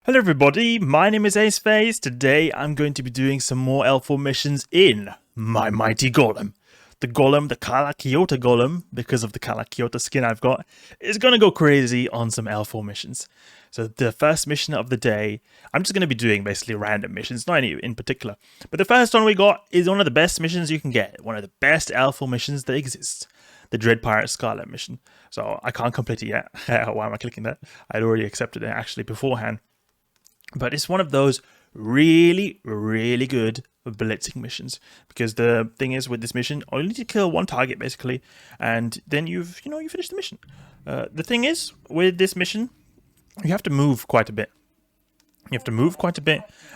Hello everybody, my name is Aceface. Today I'm going to be doing some more L4 missions in my mighty Golem. The Golem, the Capacitor Golem, because of the Capacitor skin I've got, is going to go crazy on some L4 missions. So the first mission of the day, I'm just going to be doing basically random missions, not any in particular. But the first one we got is one of the best missions you can get, one of the best L4 missions that exists. The Pirate Scarlet mission. So I can't complete it yet. Why am I clicking that? I'd already accepted it actually beforehand. But it's one of those really, really good blitzing missions, because the thing is with this mission, you need to kill one target basically, and then you finish the mission. The thing is with this mission, you have to move quite a bit.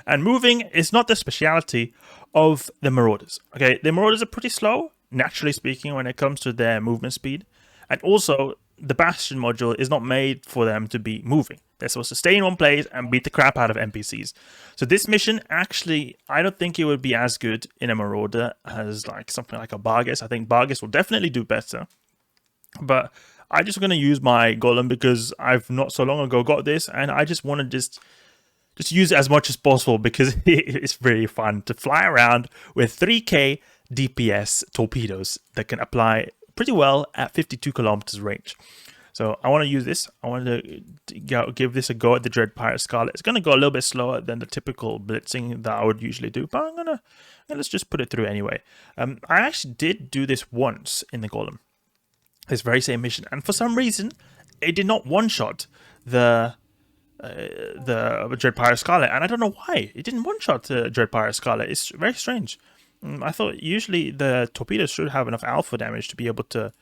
And moving is not the speciality of the Marauders. Okay, the Marauders are pretty slow, naturally speaking, when it comes to their movement speed, and also the Bastion module is not made for them to be moving. They're supposed to stay in one place and beat the crap out of NPCs. So this mission, actually, I don't think it would be as good in a Marauder as like something like a Barghest. I think Barghest will definitely do better. But I'm just going to use my Golem because I've not so long ago got this, and I just want to just use it as much as possible because it's really fun to fly around with 3k DPS torpedoes that can apply pretty well at 52 kilometers range. So I want to use this. I want to give this a go at the Pirate Scarlet. It's going to go a little bit slower than the typical blitzing that I would usually do, but let's just put it through anyway. I actually did do this once in the Golem, this very same mission, and for some reason it did not one-shot the Pirate Scarlet, and I don't know why it didn't one-shot the Pirate Scarlet. It's very strange. I thought usually the torpedoes should have enough alpha damage to be able to,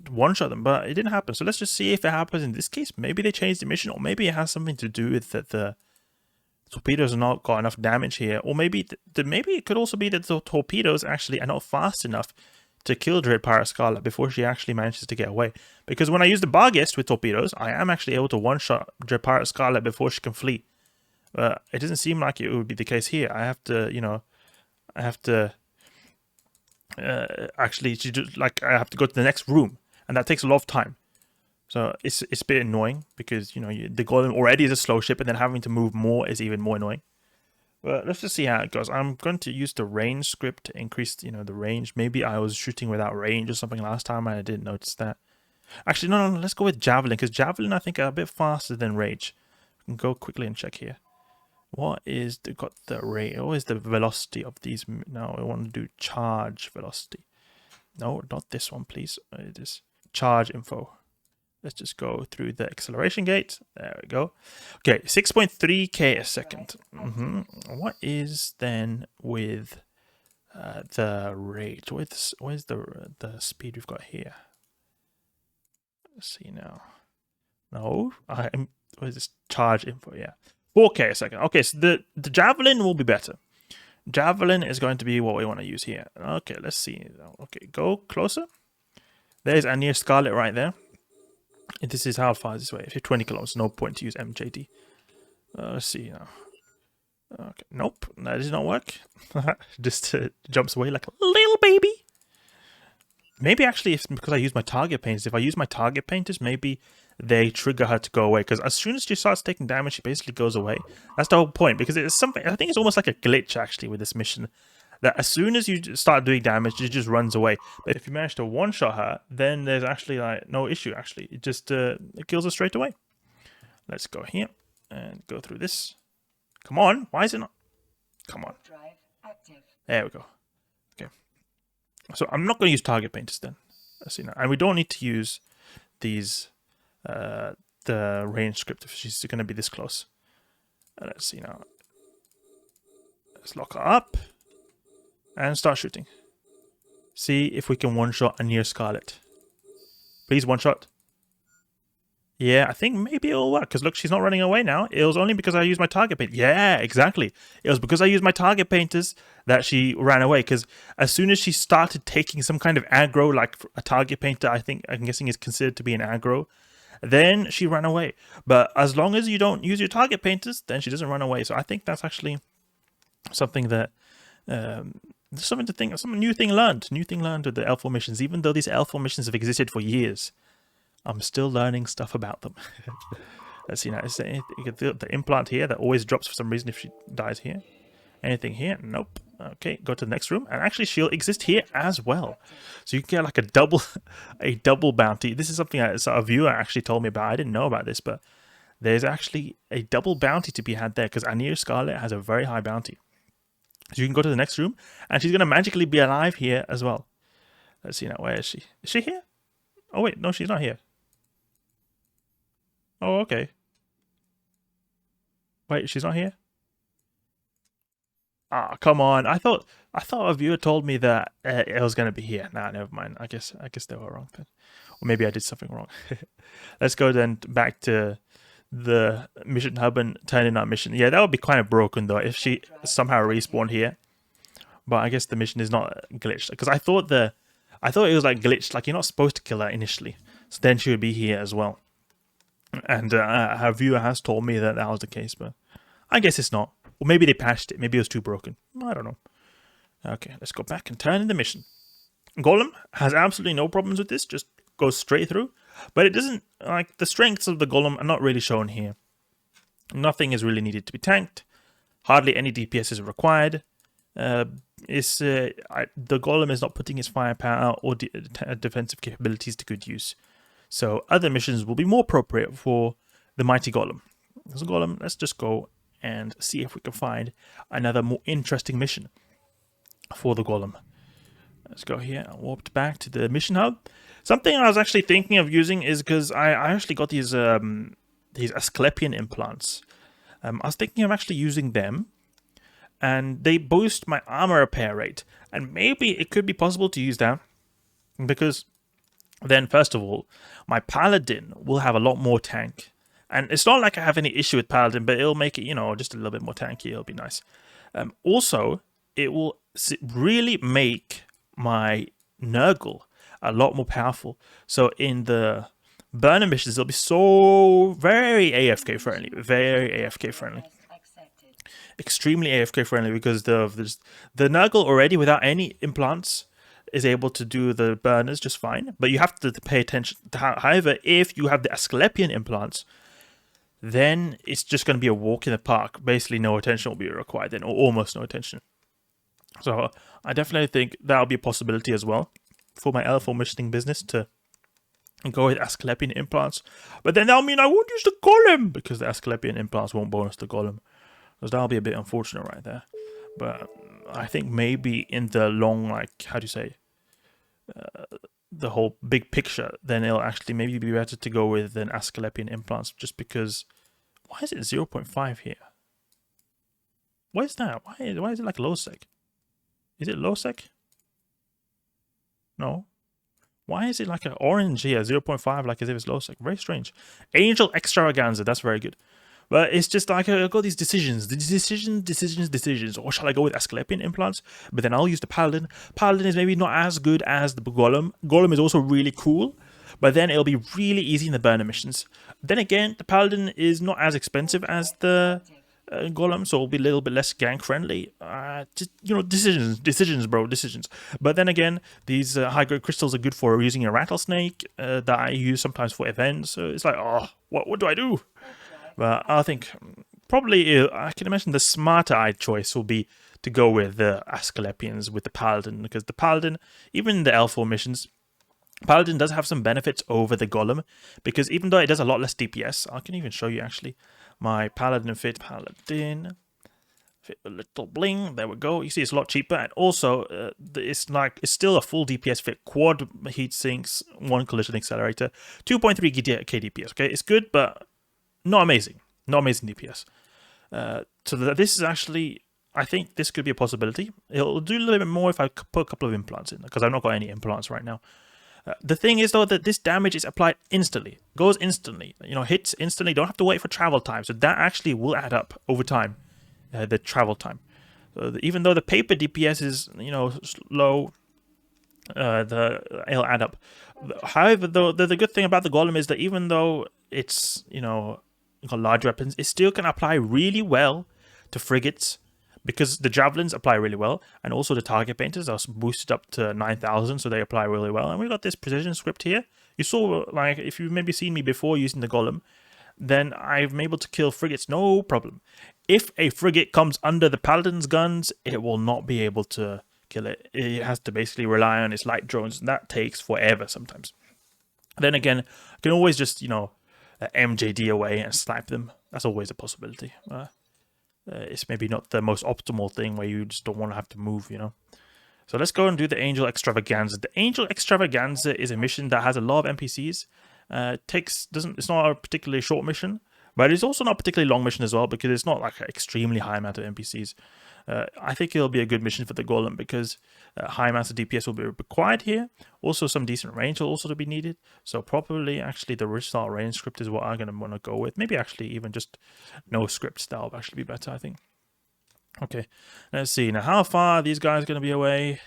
one-shot them, but it didn't happen. So let's just see if it happens in this case. Maybe they changed the mission, or maybe it has something to do with that the torpedoes are not got enough damage here, or maybe maybe it could also be that the torpedoes actually are not fast enough to kill Pirate Scarlet before she actually manages to get away. Because when I use the Barghest with torpedoes, I am actually able to one-shot Pirate Scarlet before she can flee. It doesn't seem like it would be the case here. I have to, actually, I have to go to the next room, and that takes a lot of time. So it's a bit annoying because the Golem already is a slow ship, and then having to move more is even more annoying. But let's just see how it goes. I'm going to use the range script to increase the range. Maybe I was shooting without range or something last time and I didn't notice that. Actually, no, let's go with Javelin, because Javelin I think are a bit faster than Rage. I can go quickly and check here. What is the rate? What is the velocity of these? No, I want to do charge velocity. No, not this one, please. It is charge info. Let's just go through the acceleration gate. There we go. Okay, 6.3k a second. What is then with the rate? Where's the speed we've got here? Let's see now. No, where's this charge info? Yeah. 4k a second. Okay, so the Javelin will be better. Javelin is going to be what we want to use here. Okay, let's see. Okay, go closer. There's Mjolnir Scarlet right there. And this is how far is this way? If you're 20 kilometers, no point to use MJD. Let's see now. Okay, nope, that does not work. Just jumps away like a little baby. Maybe actually it's because I use my target painters. If I use my target painters, maybe they trigger her to go away, because as soon as she starts taking damage, she basically goes away. That's the whole point, because it's something, I think it's almost like a glitch actually with this mission, that as soon as you start doing damage, it just runs away. But if you manage to one-shot her, then there's actually like no issue actually. It just it kills her straight away. Let's go here and go through this. Come on, why is it not? Come on. There we go. Okay. So I'm not going to use target painters then. Let's see now. And we don't need to use these the range script if she's going to be this close. Let's see now. Let's lock her up and start shooting. See if we can one-shot Mjolnir Scarlet. Please one-shot. Yeah, I think maybe it'll work, because look, she's not running away now. It was only because I used my target paint. Yeah, exactly. It was because I used my target painters that she ran away, because as soon as she started taking some kind of aggro, like a target painter, I'm guessing is considered to be an aggro, then she ran away. But as long as you don't use your target painters, then she doesn't run away. So I think that's actually something that something to think, some new thing learned with the L4 missions. Even though these L4 missions have existed for years, I'm still learning stuff about them. Let's see now. Is there anything, you get the implant here that always drops for some reason if she dies here? Anything here? Nope. Okay, go to the next room, and actually she'll exist here as well. So you can get like a double bounty. This is something that a viewer actually told me about. I didn't know about this, but there's actually a double bounty to be had there because Mjolnir Scarlet has a very high bounty. So you can go to the next room, and she's gonna magically be alive here as well. Let's see now. Where is she? Is she here? Oh wait, no, she's not here. Oh, okay. Wait, she's not here? Ah, come on. I thought a viewer told me that it was gonna be here. Nah, never mind. I guess they were wrong then. Or maybe I did something wrong. Let's go then back to the mission hub and turn in our mission. Yeah, that would be kind of broken though if she somehow respawned here. But I guess the mission is not glitched because I thought it was like glitched, like you're not supposed to kill her initially. So then she would be here as well. And her viewer has told me that was the case, but I guess it's not. Or maybe they patched it. Maybe it was too broken. I don't know. Okay, let's go back and turn in the mission. Golem has absolutely no problems with this. Just goes straight through. But it doesn't, like, the strengths of the Golem are not really shown here. Nothing is really needed to be tanked. Hardly any DPS is required. The Golem is not putting its firepower or defensive capabilities to good use. So other missions will be more appropriate for the mighty Golem. So Golem, let's just go and see if we can find another more interesting mission for the Golem. Let's go here and warped back to the mission hub. Something I was actually thinking of using is because I actually got these Asclepian implants. I was thinking of actually using them, and they boost my armor repair rate. And maybe it could be possible to use that because then, first of all, my Paladin will have a lot more tank. And it's not like I have any issue with Paladin, but it'll make it, you know, just a little bit more tanky. It'll be nice. Also, it will really make my Nurgle a lot more powerful. So in the burner missions, it'll be so very AFK friendly. Very AFK friendly. Extremely AFK friendly because the Nurgle already, without any implants, is able to do the burners just fine. But you have to pay attention. However, if you have the Asclepian implants, then it's just going to be a walk in the park. Basically, no attention will be required then, or almost no attention. So I definitely think that'll be a possibility as well for my L4 missioning business to go with Asclepian implants. But then that'll mean I won't use the Golem because the Asclepian implants won't bonus the Golem. Because that'll be a bit unfortunate right there. But I think maybe in the long, like, how do you say, the whole big picture, then it'll actually maybe be better to go with an Asclepian implants just because. Why is it 0.5 here? What is that? Why is it like low sec? Is it low sec? No. Why is it like an orange here, 0.5, like as if it's low sec? Very strange. Angel Extravaganza, that's very good. But it's just like I've got these decisions. Or shall I go with Asclepian implants? But then I'll use the Paladin. Paladin is maybe not as good as the Golem. Golem is also really cool. But then it'll be really easy in the burner missions. Then again, the Paladin is not as expensive as the Golem, so it'll be a little bit less gank friendly. Just, you know, decisions, bro, decisions. But then again, these high-grade crystals are good for using a rattlesnake that I use sometimes for events. So it's like, oh, what do I do? But I think probably, I can imagine the smarter-eyed choice will be to go with the Asclepians with the Paladin, because the Paladin, even in the L4 missions, Paladin does have some benefits over the Golem, because even though it does a lot less DPS, I can even show you actually my Paladin fit a little bling. There we go. You see, it's a lot cheaper, and also it's still a full DPS fit, quad heat sinks, 1 collision accelerator, 2.3 k DPS. Okay, it's good, but not amazing. Not amazing DPS. So this is actually, I think this could be a possibility. It'll do a little bit more if I put a couple of implants in, because I've not got any implants right now. The thing is, though, that this damage is applied instantly. Goes instantly. You know, hits instantly. Don't have to wait for travel time. So that actually will add up over time, the travel time. Even though the paper DPS is, you know, low, it'll add up. However, though, the good thing about the Golem is that even though it's, you know, got large weapons, it still can apply really well to frigates, because the javelins apply really well, and also the target painters are boosted up to 9,000, so they apply really well. And we got this precision script here. You saw, like, if you've maybe seen me before using the Golem, then I'm able to kill frigates, no problem. If a frigate comes under the Paladin's guns, it will not be able to kill it. It has to basically rely on its light drones, and that takes forever sometimes. Then again, I can always just, you know, MJD away and snipe them. That's always a possibility. It's maybe not the most optimal thing where you just don't want to have to move, you know. So let's go and do the Angel Extravaganza. The Angel Extravaganza is a mission that has a lot of NPCs. It's not a particularly short mission, but it's also not a particularly long mission as well, because it's not like an extremely high amount of NPCs. I think it'll be a good mission for the Golem, because high amounts of DPS will be required here. Also, some decent range will also be needed. So probably actually the restart range script is what I'm going to want to go with. Maybe actually even just no scripts, that'll actually be better, I think. Okay, let's see now how far these guys are going to be away.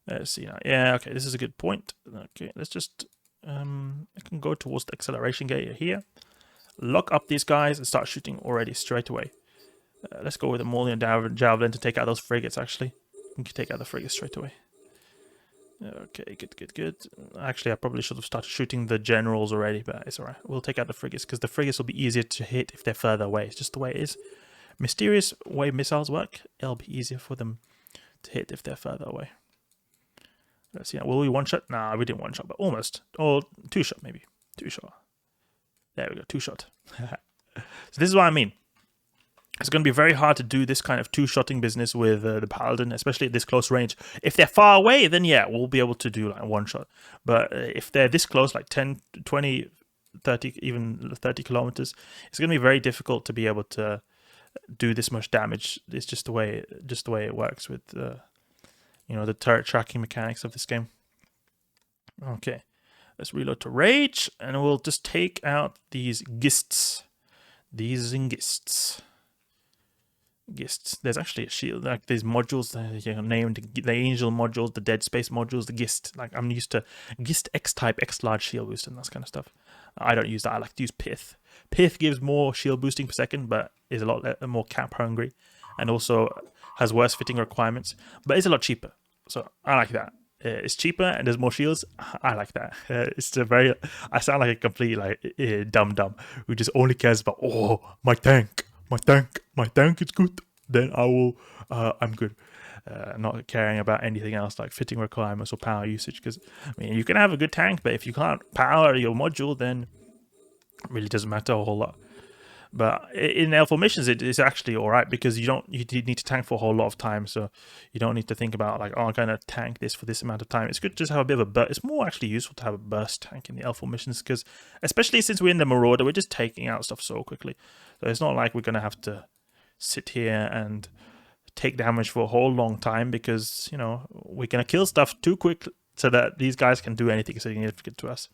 Let's see now. Yeah, okay, this is a good point. Okay, let's just I can go towards the acceleration gate here, lock up these guys and start shooting already straight away. Let's go with the Mjolnir Javelin to take out those frigates. Actually, we can take out the frigates straight away. Okay, good. Actually, I probably should have started shooting the generals already, but it's alright. We'll take out the frigates, because the frigates will be easier to hit if they're further away. It's just the way it is. Mysterious way missiles work, it'll be easier for them to hit if they're further away. Let's see, will we one-shot? Nah, we didn't one-shot, but almost. Or two-shot, maybe. Two-shot. There we go, two-shot. So this is what I mean. It's going to be very hard to do this kind of two-shotting business with the Paladin, especially at this close range. If they're far away, then yeah, we'll be able to do like one shot. But if they're this close, like 10, 20, 30, even 30 kilometers, it's going to be very difficult to be able to do this much damage. It's just the way it works with you know, the turret tracking mechanics of this game. Okay, let's reload to Rage, and we'll just take out these Gists. These Gists. There's actually a shield, like these modules, you know, named the Angel modules, the Dead Space modules, the Gist. Like I'm used to Gist X-type, X-large shield boost and that kind of stuff. I don't use that. I like to use Pith. Pith gives more shield boosting per second, but is a lot more cap hungry, and also has worse fitting requirements, but it's a lot cheaper. So I like that. It's cheaper and there's more shields. I like that. It's a very. I sound like a complete like dumb who just only cares about my tank is good. Then I will. I'm good. Not caring about anything else like fitting requirements or power usage. Because I mean, you can have a good tank, but if you can't power your module, then it really doesn't matter a whole lot. But in L formations, it is actually all right, because you need to tank for a whole lot of time, so you don't need to think about like, oh, I'm gonna tank this for this amount of time. It's good to just have a bit of a burst. It's more actually useful to have a burst tank in the L formations, because especially since we're in the Marauder, we're just taking out stuff so quickly. So it's not like we're gonna have to sit here and take damage for a whole long time, because you know we're gonna kill stuff too quick so that these guys can do anything significant to us.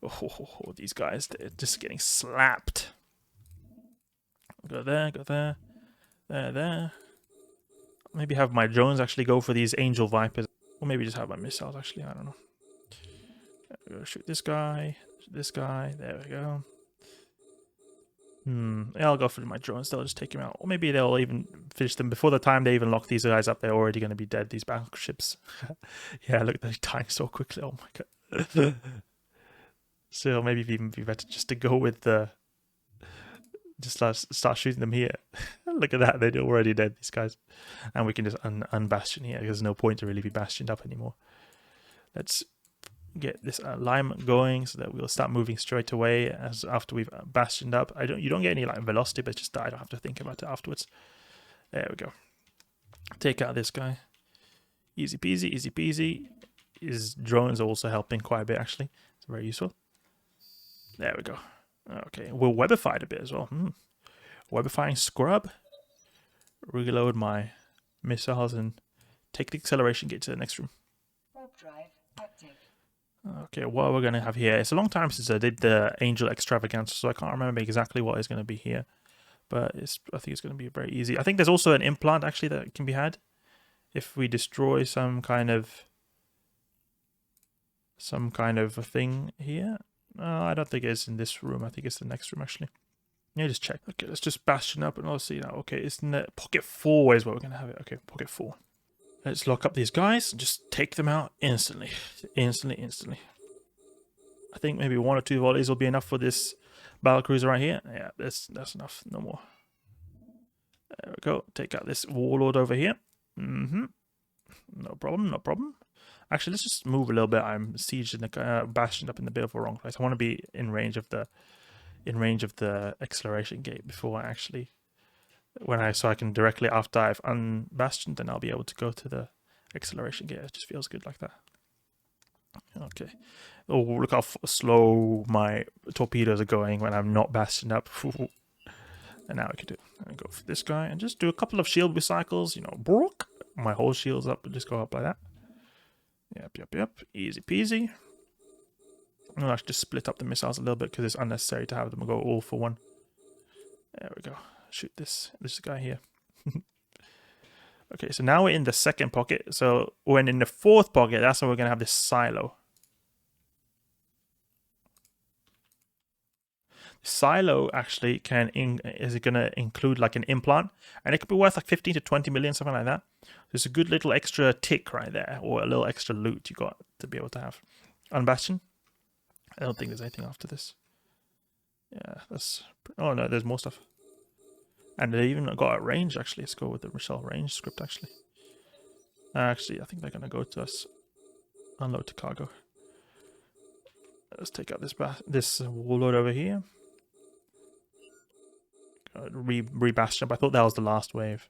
Oh, these guys, they're just getting slapped. Go there, there. Maybe have my drones actually go for these Angel Vipers. Or maybe just have my missiles actually, I don't know. Go shoot this guy, there we go. Yeah, I'll go for my drones, they'll just take him out. Or maybe they'll even finish them before the time they even lock these guys up. They're already going to be dead, these battleships. Yeah, look, they're dying so quickly, oh my god. So maybe it'd even be better just to go with the... Just start shooting them here. Look at that, they're already dead, these guys. And we can just unbastion here. There's no point to really be bastioned up anymore. Let's get this alignment going so that we'll start moving straight away as after we've bastioned up. You don't get any like velocity, but just I don't have to think about it afterwards. There we go. Take out this guy. Easy peasy. His drones are also helping quite a bit actually. It's very useful. There we go. Okay, we'll webify it a bit as well. Webifying scrub. Reload my missiles and take the acceleration gate to the next room. Warp drive active. Okay, what we're going to have here. It's a long time since I did the Angel Extravaganza, so I can't remember exactly what is going to be here. But I think it's going to be very easy. I think there's also an implant actually that can be had if we destroy some kind of a thing here. I don't think it's in this room. I think it's the next room, actually. Yeah, just check. Okay, let's just bastion up and I'll see now. Okay, it's in the pocket 4 is where we're going to have it. Okay, pocket 4. Let's lock up these guys and just take them out instantly. Instantly. I think maybe 1 or 2 volleys will be enough for this battle cruiser right here. Yeah, that's enough. No more. There we go. Take out this warlord over here. No problem. No problem. Actually, let's just move a little bit. I'm sieged in the bastioned up in the bit of a wrong place. I want to be in range of the acceleration gate before I actually so I can directly after I've unbastioned, then I'll be able to go to the acceleration gate. It just feels good like that. Okay. Oh, look how slow my torpedoes are going when I'm not bastioned up. And now I can go for this guy and just do a couple of shield recycles. You know, brook. My whole shield's up, and just go up like that. Yep. Easy peasy. I'll actually just split up the missiles a little bit because it's unnecessary to have them go all for one. There we go. Shoot this guy here. Okay, so now we're in the second pocket. So when in the fourth pocket, that's when we're going to have this silo. Silo actually is going to include like an implant, and it could be worth like 15 to 20 million, something like that. There's a good little extra tick right there, or a little extra loot you got to be able to have. Bastion. I don't think there's anything after this. Yeah, that's... Oh no, there's more stuff. And they even got a range, actually. Let's go with the Michelle range script, actually. Actually, I think they're going to go to us. Unload to cargo. Let's take out this warlord over here. Re-bastion up. I thought that was the last wave.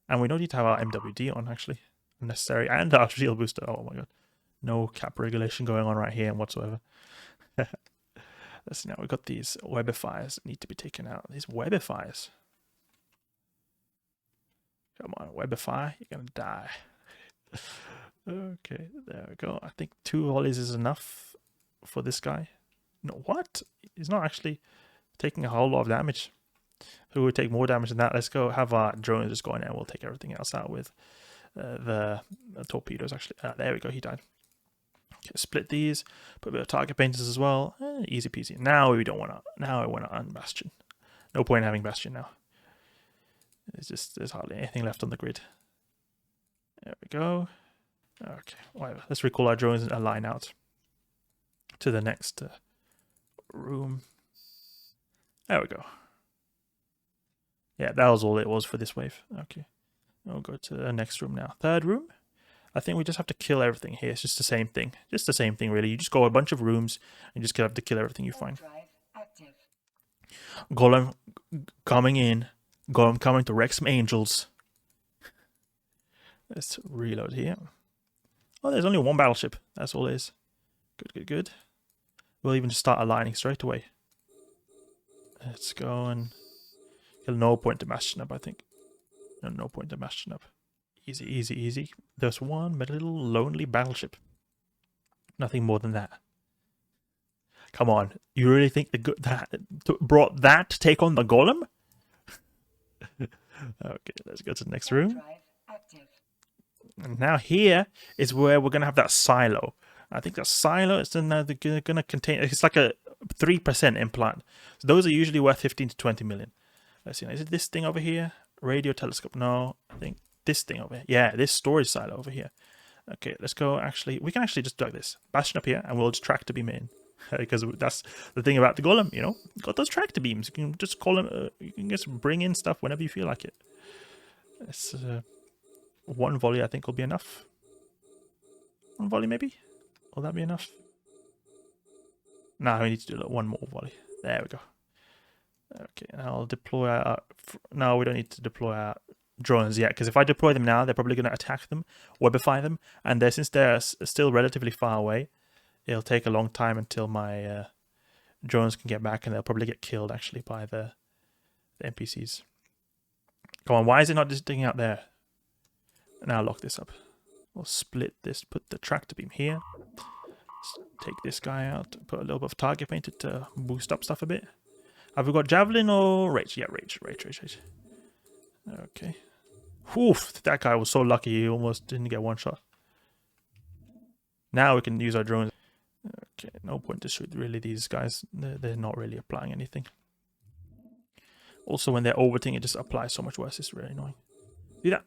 And we don't need to have our MWD on, actually. Unnecessary. And our shield booster. Oh my god. No cap regulation going on right here whatsoever. Let's see now. We've got these webifiers that need to be taken out. These webifiers. Come on, webify. You're going to die. Okay, there we go. I think 2 volleys is enough for this guy. No, what? He's not actually taking a whole lot of damage. Who would take more damage than that? Let's go have our drones just go in there. We'll take everything else out with the torpedoes, actually. There we go, he died. Okay, split these. Put a bit of target painters as well. Easy peasy. Now we don't want to. Now I want to unbastion. No point in having bastion now. There's hardly anything left on the grid. There we go. Okay, whatever. Let's recall our drones and align out to the next room. There we go. Yeah, that was all it was for this wave. Okay, we'll go to the next room now. Third room. I think we just have to kill everything here. It's just the same thing. Just the same thing, really. You just go a bunch of rooms and you just have to kill everything you find. Golem coming in. Golem coming to wreck some angels. Let's reload here. Oh, there's only one battleship. That's all it is. Good. We'll even just start aligning straight away. Let's go and... No point to Bastion up, I think. No point to Bastion up. Easy. There's one little lonely battleship. Nothing more than that. Come on. You really think that brought that to take on the Golem? Okay, let's go to the next room. And now here is where we're going to have that silo. I think that silo is going to contain... It's like a 3% implant. So those are usually worth 15 to 20 million. Let's see. Is it this thing over here? Radio telescope? No, I think this thing over here. Yeah, this storage silo over here. Okay, let's go. Actually, we can actually just do this. Bastion up here, and we'll just tractor beam in. Because that's the thing about the Golem, you know. Got those tractor beams. You can just call them. You can just bring in stuff whenever you feel like it. It's one volley, I think, will be enough. One volley, maybe. Will that be enough? No, we need to do one more volley. There we go. Okay, and I'll deploy our... No, we don't need to deploy our drones yet, because if I deploy them now, they're probably going to attack them, webify them, and since they're still relatively far away, it'll take a long time until my drones can get back, and they'll probably get killed, actually, by the NPCs. Come on, why is it not just sticking out there? Now lock this up. We'll split this, put the tractor beam here. Take this guy out, put a little bit of target painted to boost up stuff a bit. Have we got Javelin or Rage? Yeah, Rage. Okay. Oof, that guy was so lucky he almost didn't get one shot. Now we can use our drones. Okay, no point to shoot really these guys. They're not really applying anything. Also, when they're orbiting, it just applies so much worse. It's really annoying. See that?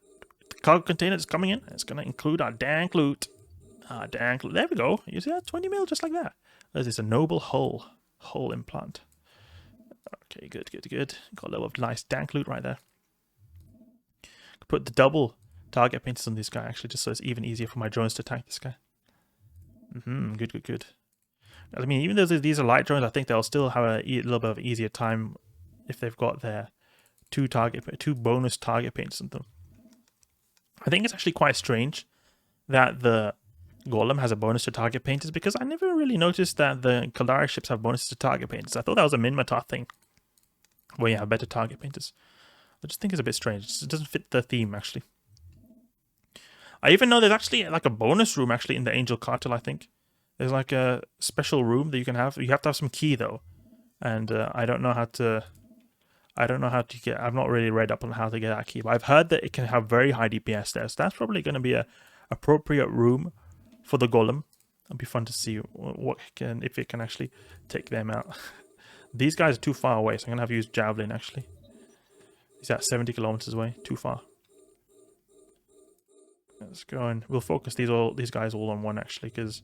The cargo container is coming in. It's going to include our dank loot. There we go. You see that? 20 mil just like that. This is a noble hull implant. Okay, good, good, good. Got a little of nice dank loot right there. Put the double target painters on this guy, actually, just so it's even easier for my drones to attack this guy. Good, good, good. I mean, even though these are light drones, I think they'll still have a little bit of easier time if they've got their two bonus target painters on them. I think it's actually quite strange that the Golem has a bonus to target painters, because I never really noticed that the Caldari ships have bonuses to target painters. I thought that was a Minmatar thing, where you have better target painters. I just think it's a bit strange. It doesn't fit the theme, actually. I even know there's actually like a bonus room actually in the Angel Cartel, I think. There's like a special room that you can have. You have to have some key though. And I don't know how to get, I've not really read up on how to get that key, but I've heard that it can have very high DPS there. So that's probably going to be a appropriate room for the Golem. It'll be fun to see if it can actually take them out. These guys are too far away, so I'm going to have to use Javelin actually. He's at 70 kilometers away, too far. Let's go and we'll focus these guys all on one actually, because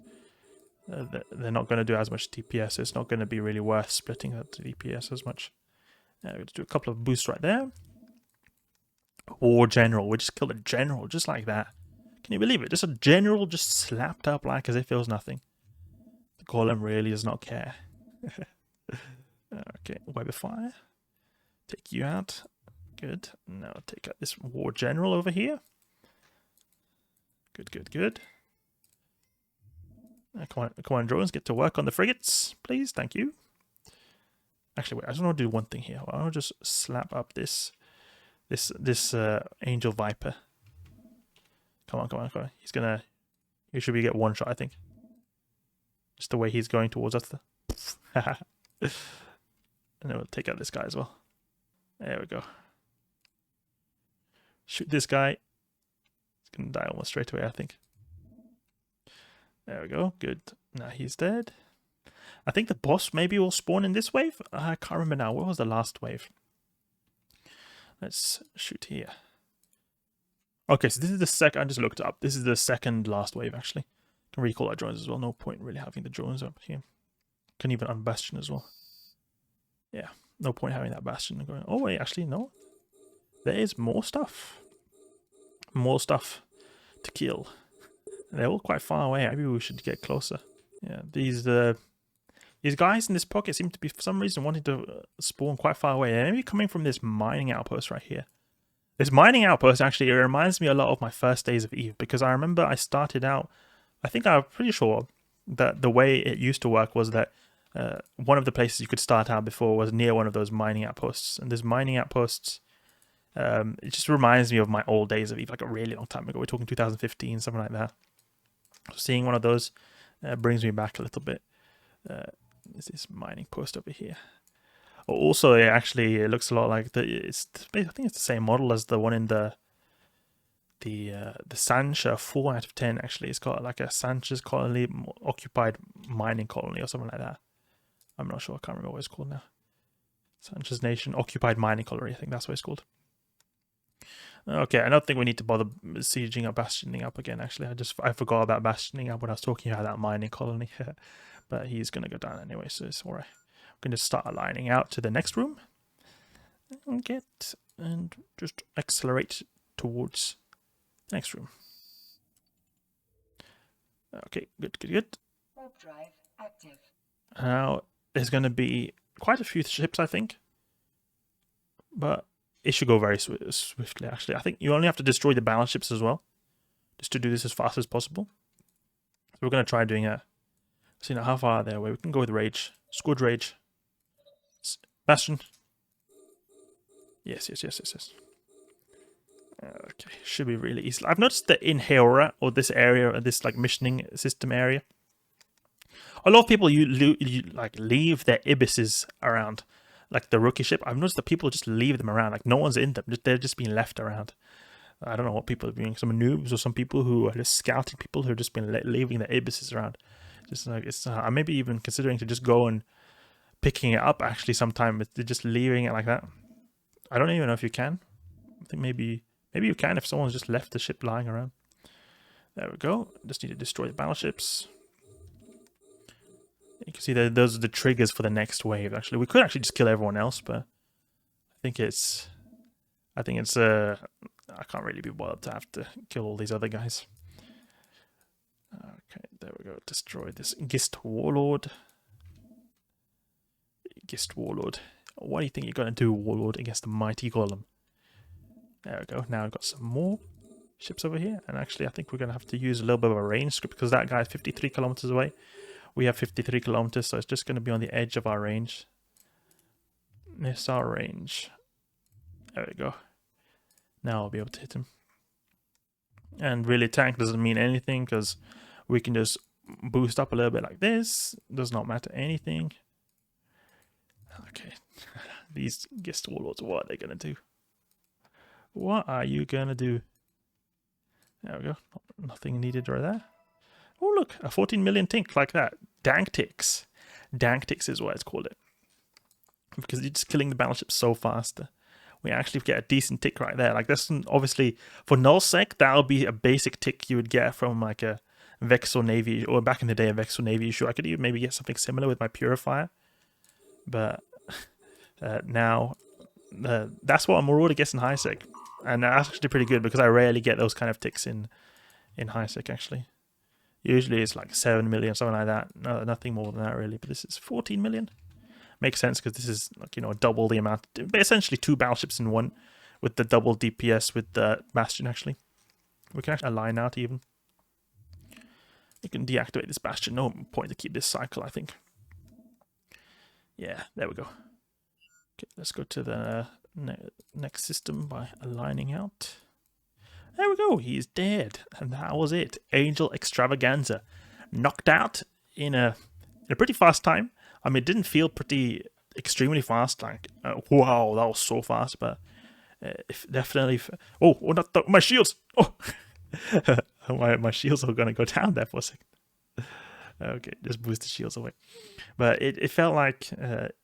they're not going to do as much DPS. It's not going to be really worth splitting that DPS as much. We'll do a couple of boosts right there. War General. We just killed a general just like that. Can you believe it? Just a general just slapped up like as if it was nothing. The Golem really does not care. Okay, web of fire. Take you out. Good. Now take out this War General over here. Good, good, good. Come on, drones, get to work on the frigates, please. Thank you. Actually, wait, I just want to do one thing here. I want to just slap up this Angel Viper. Come on, come on, come on. He should be get one shot, I think. Just the way he's going towards us. And then we'll take out this guy as well. There we go. Shoot this guy. He's going to die almost straight away, I think. There we go. Good. Now he's dead. I think the boss maybe will spawn in this wave. I can't remember now. What was the last wave? Let's shoot here. Okay, so this is the second. I just looked it up. This is the second last wave, actually. Can recall our drones as well. No point really having the drones up here. Can even unbastion as well. Yeah, no point having that bastion going. Oh, wait, actually, no. There is more stuff. More stuff to kill. They're all quite far away. Maybe we should get closer. Yeah, these guys in this pocket seem to be, for some reason, wanting to spawn quite far away. They're maybe coming from this mining outpost right here. This mining outpost, actually, it reminds me a lot of my first days of EVE, because I remember I started out, I think I'm pretty sure that the way it used to work was that one of the places you could start out before was near one of those mining outposts. And these mining outposts, it just reminds me of my old days of EVE, like a really long time ago. We're talking 2015, something like that. Seeing one of those brings me back a little bit. There's this mining post over here. Also, it looks a lot like I think it's the same model as the one in the Sancha 4 out of 10. Actually, it's got like a Sancha's colony, occupied mining colony, or something like that. I'm not sure. I can't remember what it's called now. Sancha's Nation occupied mining colony. I think that's what it's called. Okay, I don't think we need to bother sieging up, bastioning up again. Actually, I forgot about bastioning up when I was talking about that mining colony. But he's gonna go down anyway, so it's alright. I'm going to start aligning out to the next room and just accelerate towards the next room. Okay, good, good, good. Warp drive active. Now there's going to be quite a few ships, I think, but it should go very swiftly. Actually, I think you only have to destroy the balance ships as well, just to do this as fast as possible. So we're going to try doing a. See now how far are they away? We can go with Rage, Scourge Rage. Bastion. Yes. Okay, should be really easy. I've noticed that in Heora, or this area, or this like missioning system area, a lot of people you like leave their ibises around, like the rookie ship. I've noticed that people just leave them around, like no one's in them. They're just being left around. I don't know what people are doing. Some noobs or some people who are just scouting people who have just been leaving their ibises around. Just like I'm maybe even considering to just go and picking it up actually sometime, but just leaving it like that. I don't even know if you can. I think maybe you can if someone's just left the ship lying around. There we go. Just need to destroy the battleships. You can see that those are the triggers for the next wave. Actually, we could actually just kill everyone else, but I think it's I can't really be bothered to have to kill all these other guys. Okay, there we go. Destroy this Gist Warlord. Gist Warlord. What do you think you're going to do, Warlord, against the mighty Golem? There we go. Now I've got some more ships over here. And actually, I think we're going to have to use a little bit of a range script because that guy is 53 kilometers away. We have 53 kilometers, so it's just going to be on the edge of our range. Missile range. There we go. Now I'll be able to hit him. And really, tank doesn't mean anything because we can just boost up a little bit like this. Does not matter anything. Okay. These Gist Warlords, what are they going to do? What are you going to do? There we go. Nothing needed right there. Oh, look. A 14 million tink like that. Dank ticks. Dank ticks is what it's called it. Because you're just killing the battleship so fast. We actually get a decent tick right there. Like this, obviously, for nullsec, that'll be a basic tick you would get from like a Vexor Navy, or back in the day, a Vexor Navy issue. I could even maybe get something similar with my Purifier. But now, that's what a Marauder gets in Highsec. And that's actually pretty good because I rarely get those kind of ticks in Highsec, actually. Usually it's like 7 million, something like that. No, nothing more than that, really. But this is 14 million. Makes sense because this is, like, you know, double the amount. Essentially 2 battleships in one with the double DPS with the Bastion, actually. We can actually align out even. You can deactivate this Bastion. No point to keep this cycle, I think. Yeah, there we go. Okay, let's go to the next system by aligning out. There we go. He's dead. And that was it. Angel Extravaganza. Knocked out in a pretty fast time. I mean, it didn't feel extremely fast. Like, wow, that was so fast. But definitely... Oh, not my shields! Oh! my shields are going to go down there for a second. Okay, just boost the shields away. But it felt like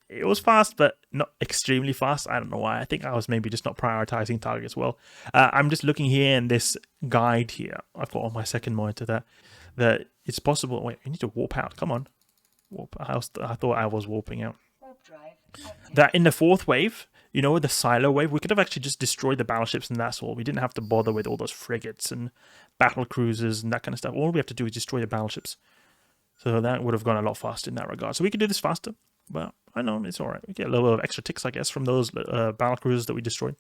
it was fast, but not extremely fast. I don't know why. I think I was maybe just not prioritizing targets well. I'm just looking here in this guide here. I've got on my second monitor that it's possible... Wait, you need to warp out. Come on. Warp. I thought I was warping out. That in the 4th wave, you know, with the silo wave, we could have actually just destroyed the battleships and that's all. We didn't have to bother with all those frigates and battle cruisers and that kind of stuff. All we have to do is destroy the battleships. So that would have gone a lot faster in that regard. So we could do this faster. But I know, it's alright. We get a little bit of extra ticks, I guess, from those battle cruisers that we destroyed.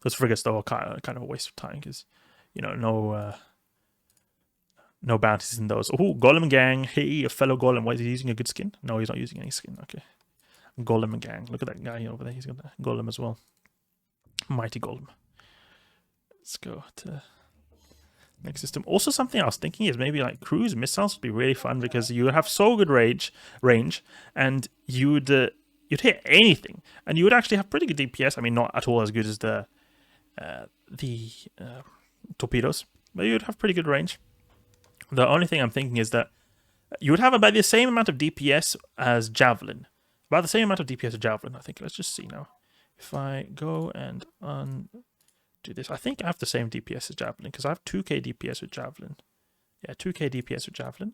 Those frigates, though, are kind of a waste of time because, you know, no bounties in those. Oh, Golem gang. Hey, a fellow Golem. Why is he using a good skin? No, he's not using any skin. Okay. Golem gang. Look at that guy over there. He's got a Golem as well. Mighty Golem. Let's go to next system. Also, something I was thinking is maybe like cruise missiles would be really fun because you would have so good range, and you'd hit anything, and you would actually have pretty good DPS. I mean, not at all as good as the torpedoes, but you'd have pretty good range. The only thing I'm thinking is that you would have about the same amount of DPS as Javelin. About the same amount of DPS as Javelin, I think. Let's just see now. If I go and undo this, I think I have the same DPS as Javelin because I have 2k DPS with Javelin. Yeah, 2k DPS with Javelin.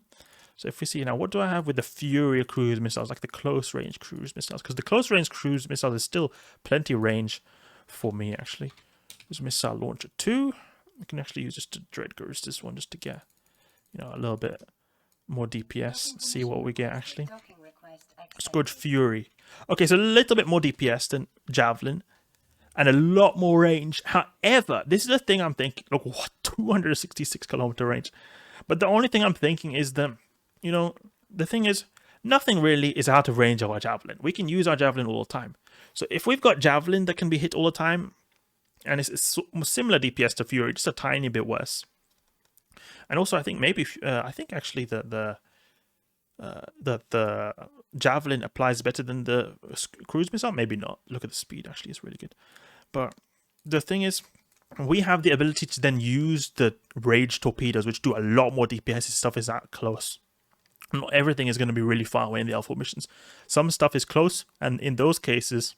So if we see now, what do I have with the Fury cruise missiles, like the close range cruise missiles? Because the close range cruise missiles is still plenty range for me, actually. There's Missile Launcher 2. I can actually use just to dread Guristas one just to get, you know, a little bit more DPS. See what we get, actually. Scourge Fury. Okay, so a little bit more DPS than Javelin. And a lot more range. However, this is the thing I'm thinking. Look, what? 266 kilometer range. But the only thing I'm thinking is that, you know, the thing is, nothing really is out of range of our Javelin. We can use our Javelin all the time. So if we've got Javelin that can be hit all the time, and it's similar DPS to Fury, just a tiny bit worse. And also, I think maybe, I think actually the Javelin applies better than the cruise missile. Maybe not. Look at the speed, actually, it's really good. But the thing is, we have the ability to then use the Rage Torpedoes, which do a lot more DPS if stuff is that close. Not everything is going to be really far away in the L4 missions. Some stuff is close, and in those cases,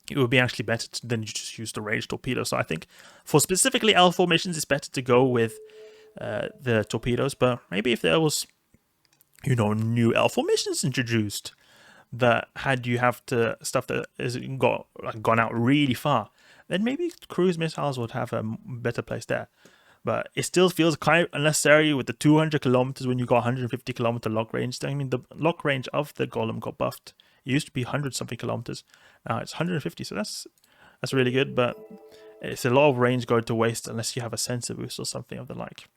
it would be actually better to then just use the Rage Torpedo. So I think for specifically L4 missions, it's better to go with the torpedoes. But maybe if there was, new L4 missions introduced that had you have to stuff that has gone out really far, then maybe cruise missiles would have a better place there. But it still feels kind of unnecessary with the 200 kilometers when you got 150 kilometer lock range. I mean, the lock range of the Golem got buffed. It used to be 100 something kilometers. Now it's 150, so that's really good. But it's a lot of range going to waste unless you have a sensor boost or something of the like.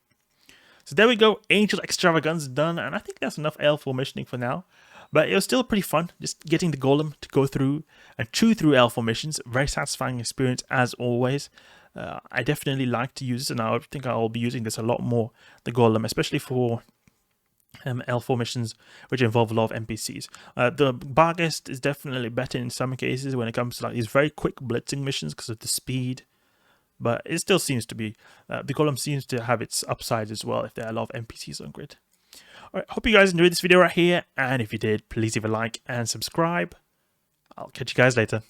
So there we go. Angel Extravaganza done, and I think that's enough L4 missioning for now. But it was still pretty fun, just getting the Golem to go through and chew through L4 missions. Very satisfying experience as always. I definitely like to use this, and I think I'll be using this a lot more, the Golem, especially for L4 missions which involve a lot of NPCs. The Barghest is definitely better in some cases when it comes to like these very quick blitzing missions because of the speed. But it still seems to be, the Golem seems to have its upsides as well if there are a lot of NPCs on grid. Alright, hope you guys enjoyed this video right here, and if you did, please leave a like and subscribe. I'll catch you guys later.